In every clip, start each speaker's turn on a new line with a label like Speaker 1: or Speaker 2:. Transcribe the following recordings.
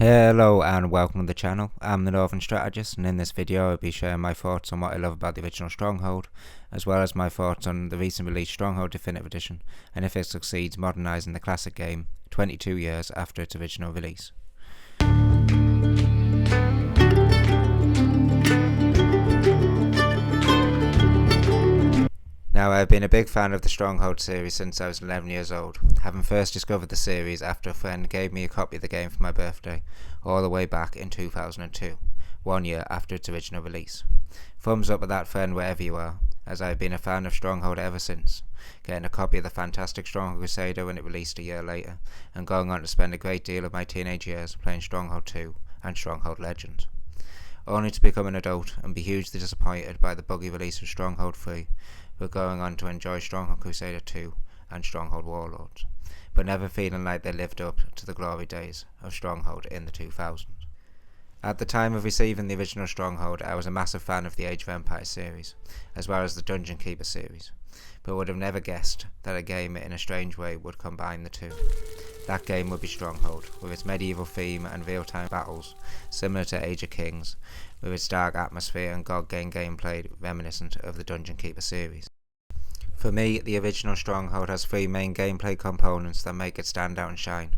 Speaker 1: Hello and welcome to the channel. I'm the Northern Strategist, and in this video I'll be sharing my thoughts on what I love about the original Stronghold, as well as my thoughts on the recent released Stronghold Definitive Edition and if it succeeds modernising the classic game 22 years after its original release. Now, I've been a big fan of the Stronghold series since I was 11 years old, having first discovered the series after a friend gave me a copy of the game for my birthday, all the way back in 2002, 1 year after its original release. Thumbs up with that friend wherever you are, as I have been a fan of Stronghold ever since, getting a copy of the fantastic Stronghold Crusader when it released a year later, and going on to spend a great deal of my teenage years playing Stronghold 2 and Stronghold Legends, only to become an adult and be hugely disappointed by the buggy release of Stronghold 3, but going on to enjoy Stronghold Crusader 2 and Stronghold Warlords, but never feeling like they lived up to the glory days of Stronghold in the 2000s. At the time of receiving the original Stronghold, I was a massive fan of the Age of Empires series, as well as the Dungeon Keeper series, but would have never guessed that a game in a strange way would combine the two. That game would be Stronghold, with its medieval theme and real-time battles, similar to Age of Kings, with its dark atmosphere and god-game gameplay reminiscent of the Dungeon Keeper series. For me, the original Stronghold has three main gameplay components that make it stand out and shine.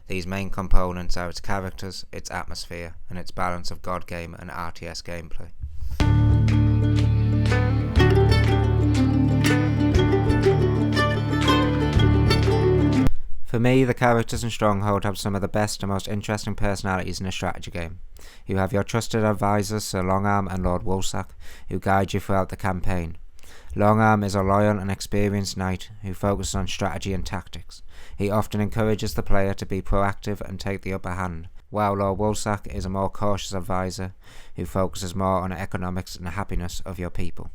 Speaker 1: These main components are its characters, its atmosphere, and its balance of god game and RTS gameplay. For me, the characters in Stronghold have some of the best and most interesting personalities in a strategy game. You have your trusted advisors Sir Longarm and Lord Woolsack, who guide you throughout the campaign. Longarm is a loyal and experienced knight who focuses on strategy and tactics. He often encourages the player to be proactive and take the upper hand, while Lord Woolsack is a more cautious advisor who focuses more on economics and the happiness of your people.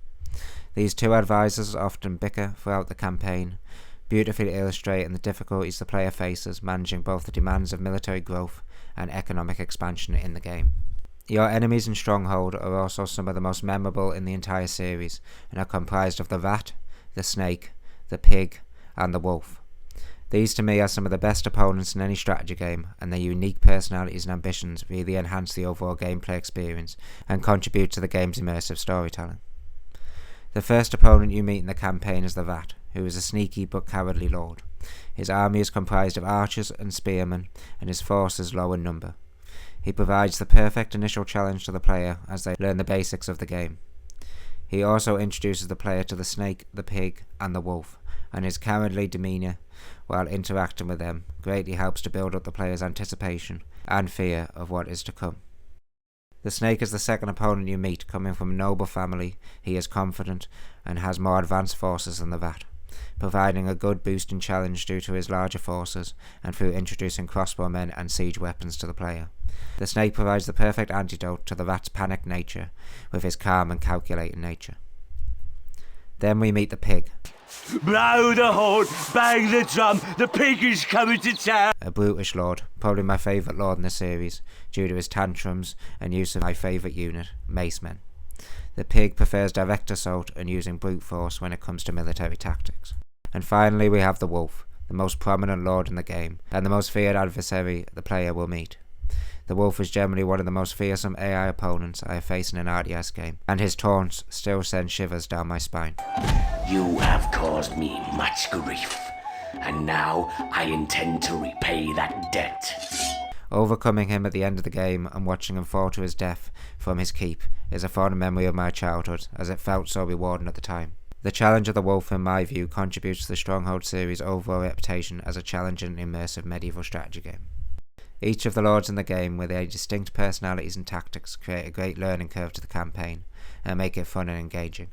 Speaker 1: These two advisors often bicker throughout the campaign, beautifully illustrating the difficulties the player faces managing both the demands of military growth and economic expansion in the game. Your enemies in Stronghold are also some of the most memorable in the entire series, and are comprised of the rat, the snake, the pig, and the wolf. These to me are some of the best opponents in any strategy game, and their unique personalities and ambitions really enhance the overall gameplay experience and contribute to the game's immersive storytelling. The first opponent you meet in the campaign is the rat, who is a sneaky but cowardly lord. His army is comprised of archers and spearmen, and his forces low in number. He provides the perfect initial challenge to the player as they learn the basics of the game. He also introduces the player to the snake, the pig, and the wolf, and his cowardly demeanour while interacting with them greatly helps to build up the player's anticipation and fear of what is to come. The snake is the second opponent you meet. Coming from a noble family, he is confident and has more advanced forces than the rat, providing a good boost in challenge due to his larger forces and through introducing crossbowmen and siege weapons to the player. The snake provides the perfect antidote to the rat's panicked nature with his calm and calculating nature. Then we meet the pig.
Speaker 2: Blow the horn, bang the drum, the pig is coming to town!
Speaker 1: A brutish lord, probably my favourite lord in the series, due to his tantrums and use of my favourite unit, macemen. The pig prefers direct assault and using brute force when it comes to military tactics. And finally we have the wolf, the most prominent lord in the game, and the most feared adversary the player will meet. The wolf is generally one of the most fearsome AI opponents I have faced in an RTS game, and his taunts still send shivers down my spine.
Speaker 2: You have caused me much grief, and now I intend to repay that debt.
Speaker 1: Overcoming him at the end of the game and watching him fall to his death from his keep is a fond memory of my childhood, as it felt so rewarding at the time. The challenge of the wolf, in my view, contributes to the Stronghold series' overall reputation as a challenging and immersive medieval strategy game. Each of the lords in the game, with their distinct personalities and tactics, create a great learning curve to the campaign and make it fun and engaging.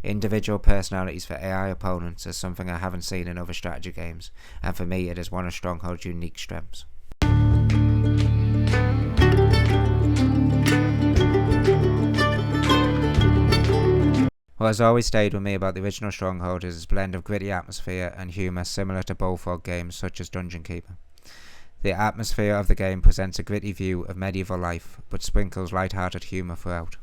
Speaker 1: Individual personalities for AI opponents is something I haven't seen in other strategy games, and for me it is one of Stronghold's unique strengths. What has always stayed with me about the original Stronghold is its blend of gritty atmosphere and humour similar to Bullfrog games such as Dungeon Keeper. The atmosphere of the game presents a gritty view of medieval life, but sprinkles light-hearted humour throughout.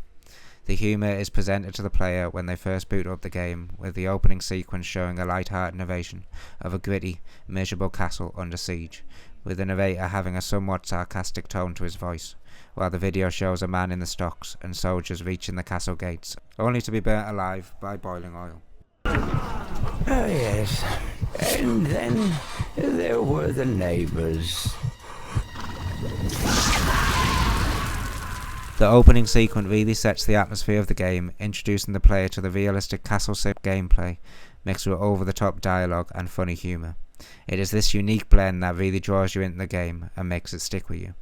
Speaker 1: The humour is presented to the player when they first boot up the game, with the opening sequence showing a light-hearted narration of a gritty, miserable castle under siege, with the narrator having a somewhat sarcastic tone to his voice, while the video shows a man in the stocks and soldiers reaching the castle gates, only to be burnt alive by boiling oil.
Speaker 3: Oh yes, and then there were the neighbours.
Speaker 1: The opening sequence really sets the atmosphere of the game, introducing the player to the realistic castle sim gameplay, mixed with over-the-top dialogue and funny humour. It is this unique blend that really draws you into the game and makes it stick with you.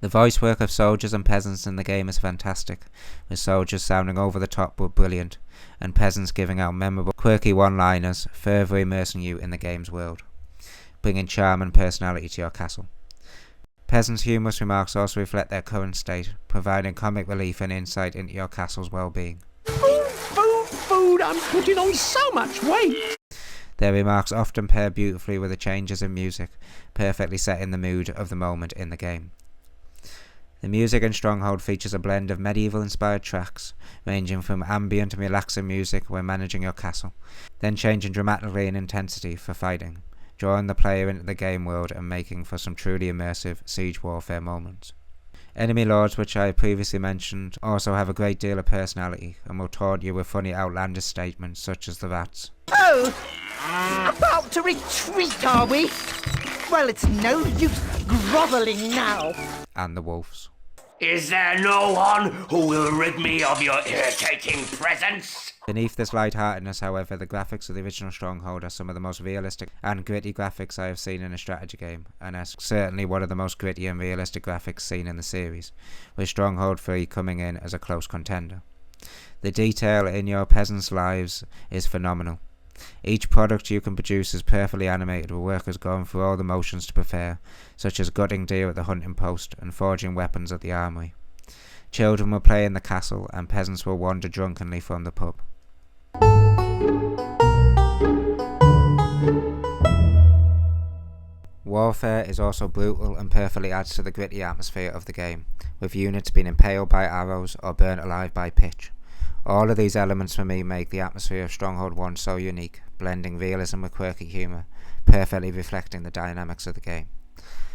Speaker 1: The voice work of soldiers and peasants in the game is fantastic, with soldiers sounding over the top but brilliant, and peasants giving out memorable, quirky one-liners, further immersing you in the game's world, bringing charm and personality to your castle. Peasants' humorous remarks also reflect their current state, providing comic relief and insight into your castle's well-being.
Speaker 4: Food, I'm putting on so much weight!
Speaker 1: Their remarks often pair beautifully with the changes in music, perfectly setting the mood of the moment in the game. The music in Stronghold features a blend of medieval-inspired tracks, ranging from ambient and relaxing music when managing your castle, then changing dramatically in intensity for fighting, drawing the player into the game world and making for some truly immersive siege warfare moments. Enemy lords, which I previously mentioned, also have a great deal of personality and will taunt you with funny outlandish statements such as the rats.
Speaker 4: Oh! About to retreat, are we? Well, it's no use grovelling now.
Speaker 1: And the wolves.
Speaker 2: Is there no one who will rid me of your irritating presence?
Speaker 1: Beneath this lightheartedness, however, the graphics of the original Stronghold are some of the most realistic and gritty graphics I have seen in a strategy game, and are certainly one of the most gritty and realistic graphics seen in the series, with Stronghold 3 coming in as a close contender. The detail in your peasants' lives is phenomenal. Each product you can produce is perfectly animated, with workers going through all the motions to prepare, such as gutting deer at the hunting post and forging weapons at the armory. Children will play in the castle, and peasants will wander drunkenly from the pub. Warfare is also brutal and perfectly adds to the gritty atmosphere of the game, with units being impaled by arrows or burnt alive by pitch. All of these elements for me make the atmosphere of Stronghold 1 so unique, blending realism with quirky humour, perfectly reflecting the dynamics of the game.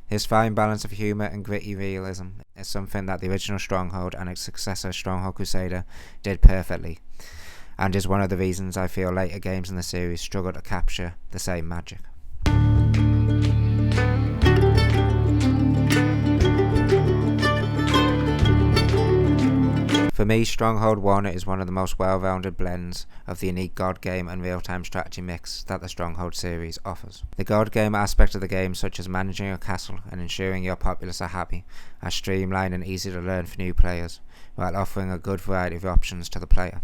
Speaker 1: This fine balance of humour and gritty realism is something that the original Stronghold and its successor Stronghold Crusader did perfectly, and is one of the reasons I feel later games in the series struggle to capture the same magic. For me, Stronghold 1 is one of the most well-rounded blends of the unique God game and real-time strategy mix that the Stronghold series offers. The God game aspect of the game, such as managing your castle and ensuring your populace are happy, are streamlined and easy to learn for new players, while offering a good variety of options to the player.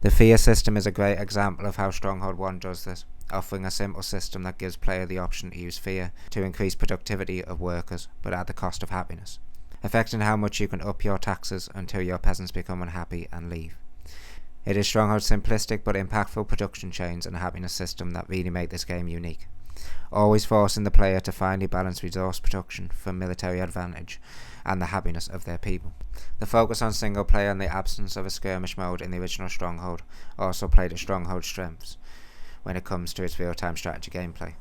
Speaker 1: The fear system is a great example of how Stronghold 1 does this, offering a simple system that gives player the option to use fear to increase productivity of workers, but at the cost of happiness, affecting how much you can up your taxes until your peasants become unhappy and leave. It is Stronghold's simplistic but impactful production chains and happiness system that really make this game unique, always forcing the player to finely balance resource production for military advantage and the happiness of their people. The focus on single player and the absence of a skirmish mode in the original Stronghold also played at Stronghold's strengths when it comes to its real-time strategy gameplay.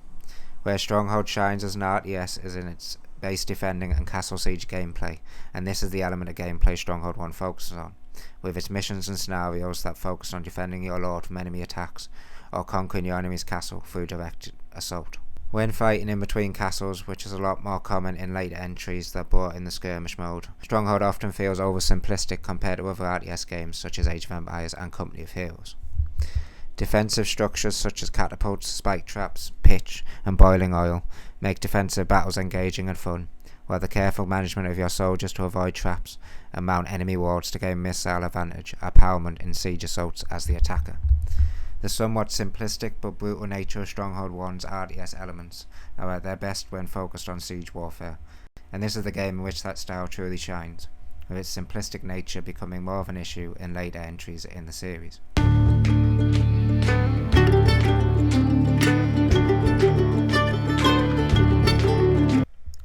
Speaker 1: Where Stronghold shines as an RTS is in its base defending and castle siege gameplay, and this is the element of gameplay Stronghold 1 focuses on, with its missions and scenarios that focus on defending your lord from enemy attacks or conquering your enemy's castle through direct assault. When fighting in between castles, which is a lot more common in later entries that brought in the skirmish mode, Stronghold often feels oversimplistic compared to other RTS games such as Age of Empires and Company of Heroes. Defensive structures such as catapults, spike traps, pitch and boiling oil make defensive battles engaging and fun, while the careful management of your soldiers to avoid traps and mount enemy wards to gain missile advantage are paramount in siege assaults as the attacker. The somewhat simplistic but brutal nature of Stronghold 1's RTS elements are at their best when focused on siege warfare, and this is the game in which that style truly shines, with its simplistic nature becoming more of an issue in later entries in the series.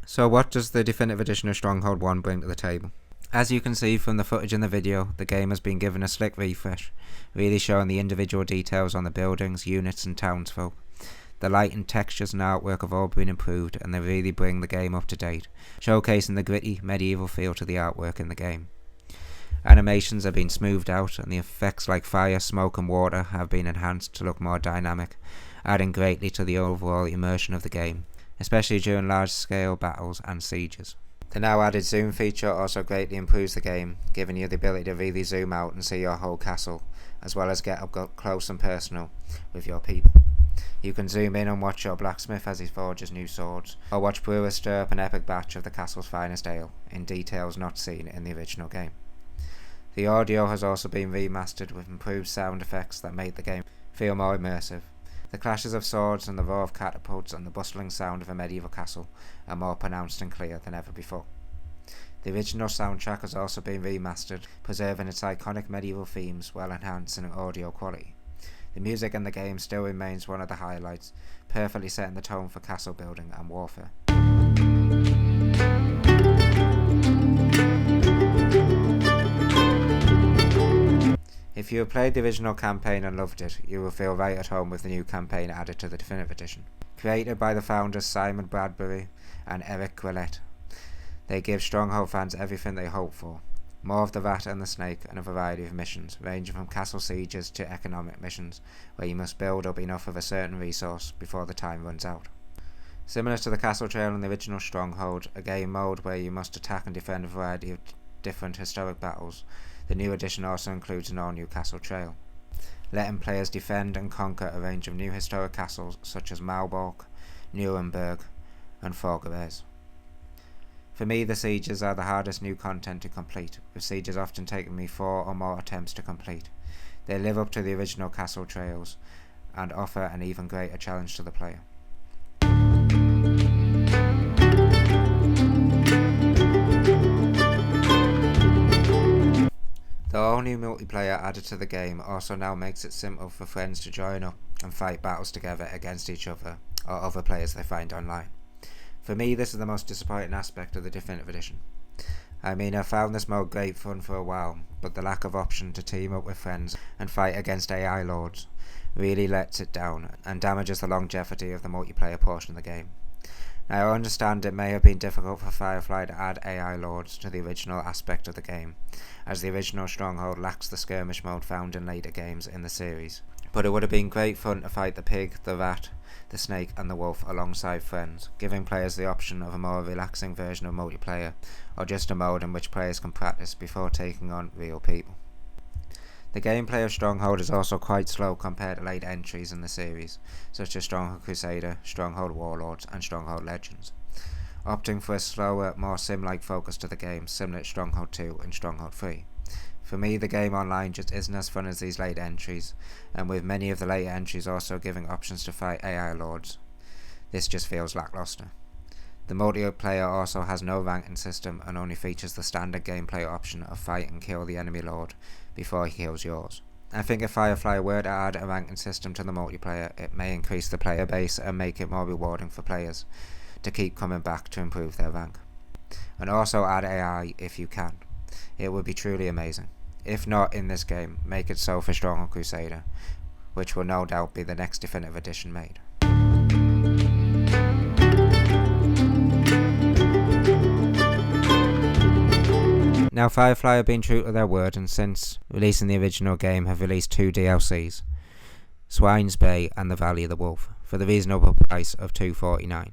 Speaker 1: So what does the Definitive Edition of Stronghold 1 bring to the table? As you can see from the footage in the video, the game has been given a slick refresh, really showing the individual details on the buildings, units and townsfolk. The light and textures and artwork have all been improved, and they really bring the game up to date, showcasing the gritty, medieval feel to the artwork in the game. Animations have been smoothed out, and the effects like fire, smoke and water have been enhanced to look more dynamic, adding greatly to the overall immersion of the game, especially during large-scale battles and sieges. The now added zoom feature also greatly improves the game, giving you the ability to really zoom out and see your whole castle, as well as get up close and personal with your people. You can zoom in and watch your blacksmith as he forges new swords, or watch brewers stir up an epic batch of the castle's finest ale, in details not seen in the original game. The audio has also been remastered with improved sound effects that make the game feel more immersive. The clashes of swords and the roar of catapults and the bustling sound of a medieval castle are more pronounced and clear than ever before. The original soundtrack has also been remastered, preserving its iconic medieval themes while enhancing audio quality. The music in the game still remains one of the highlights, perfectly setting the tone for castle building and warfare. If you have played the original campaign and loved it, you will feel right at home with the new campaign added to the Definitive Edition. Created by the founders Simon Bradbury and Eric Quillette, they give Stronghold fans everything they hope for. More of the rat and the snake and a variety of missions, ranging from castle sieges to economic missions, where you must build up enough of a certain resource before the time runs out. Similar to the castle trail in the original Stronghold, a game mode where you must attack and defend a variety of different historic battles, the new edition also includes an all-new castle trail, letting players defend and conquer a range of new historic castles such as Malbork, Nuremberg and Forgeres. For me, the sieges are the hardest new content to complete, with sieges often taking me 4 or more attempts to complete. They live up to the original castle trails and offer an even greater challenge to the player. The all-new multiplayer added to the game also now makes it simple for friends to join up and fight battles together against each other or other players they find online. For me, this is the most disappointing aspect of the Definitive Edition. I mean, I found this mode great fun for a while, but the lack of option to team up with friends and fight against AI lords really lets it down and damages the longevity of the multiplayer portion of the game. Now, I understand it may have been difficult for Firefly to add AI lords to the original aspect of the game, as the original Stronghold lacks the skirmish mode found in later games in the series. But it would have been great fun to fight the pig, the rat, the snake and the wolf alongside friends, giving players the option of a more relaxing version of multiplayer, or just a mode in which players can practice before taking on real people. The gameplay of Stronghold is also quite slow compared to later entries in the series, such as Stronghold Crusader, Stronghold Warlords and Stronghold Legends, opting for a slower, more sim-like focus to the game, similar to Stronghold 2 and Stronghold 3. For me, the game online just isn't as fun as these later entries, and with many of the later entries also giving options to fight AI lords, this just feels lackluster. The multiplayer also has no ranking system and only features the standard gameplay option of fight and kill the enemy lord before he kills yours. I think if Firefly were to add a ranking system to the multiplayer, it may increase the player base and make it more rewarding for players to keep coming back to improve their rank. And also add AI if you can. It would be truly amazing. If not in this game, make it so for Stronghold Crusader, which will no doubt be the next Definitive Edition made. Now, Firefly have been true to their word, and since releasing the original game have released 2 DLCs, Swine's Bay and the Valley of the Wolf, for the reasonable price of $2.49.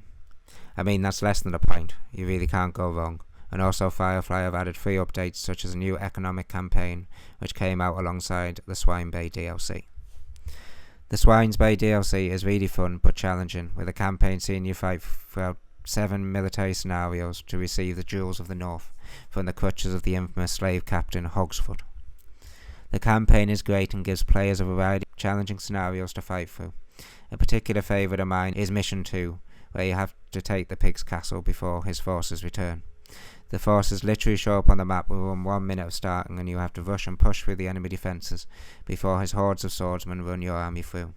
Speaker 1: I mean, that's less than a pint, you really can't go wrong. And also Firefly have added 3 updates such as a new economic campaign which came out alongside the Swine Bay DLC. The Swine's Bay DLC is really fun but challenging, with a campaign seeing you fight throughout 7 military scenarios to receive the Jewels of the North from the clutches of the infamous slave captain Hogsfoot. The campaign is great and gives players a variety of challenging scenarios to fight through. A particular favourite of mine is Mission 2, where you have to take the pig's castle before his forces return. The forces literally show up on the map within 1 minute of starting, and you have to rush and push through the enemy defences before his hordes of swordsmen run your army through.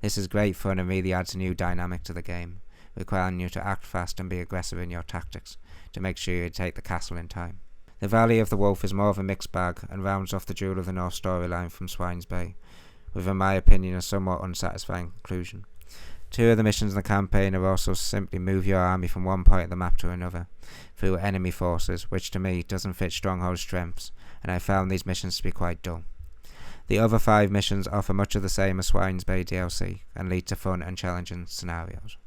Speaker 1: This is great fun and really adds a new dynamic to the game, requiring you to act fast and be aggressive in your tactics to make sure you take the castle in time. The Valley of the Wolf is more of a mixed bag and rounds off the Jewel of the North storyline from Swine's Bay, with in my opinion a somewhat unsatisfying conclusion. 2 of the missions in the campaign are also simply move your army from one point of the map to another, through enemy forces, which to me doesn't fit Stronghold's strengths, and I found these missions to be quite dull. The other 5 missions offer much of the same as Swine's Bay DLC, and lead to fun and challenging scenarios.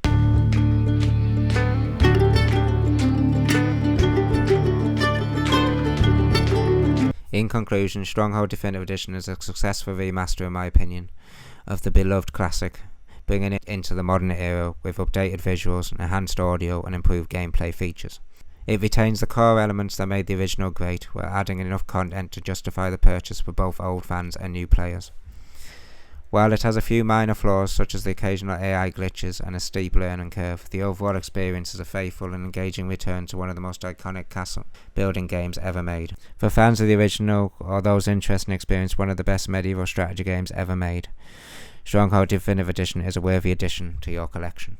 Speaker 1: In conclusion, Stronghold Definitive Edition is a successful remaster in my opinion, of the beloved classic, bringing it into the modern era with updated visuals, enhanced audio and improved gameplay features. It retains the core elements that made the original great, while adding enough content to justify the purchase for both old fans and new players. While it has a few minor flaws such as the occasional AI glitches and a steep learning curve, the overall experience is a faithful and engaging return to one of the most iconic castle building games ever made. For fans of the original or those interested in experiencing one of the best medieval strategy games ever made, Stronghold Definitive Edition is a worthy addition to your collection.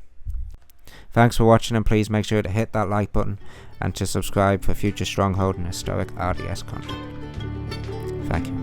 Speaker 1: Thanks for watching, and please make sure to hit that like button and to subscribe for future Stronghold and historic RDS content. Thank you.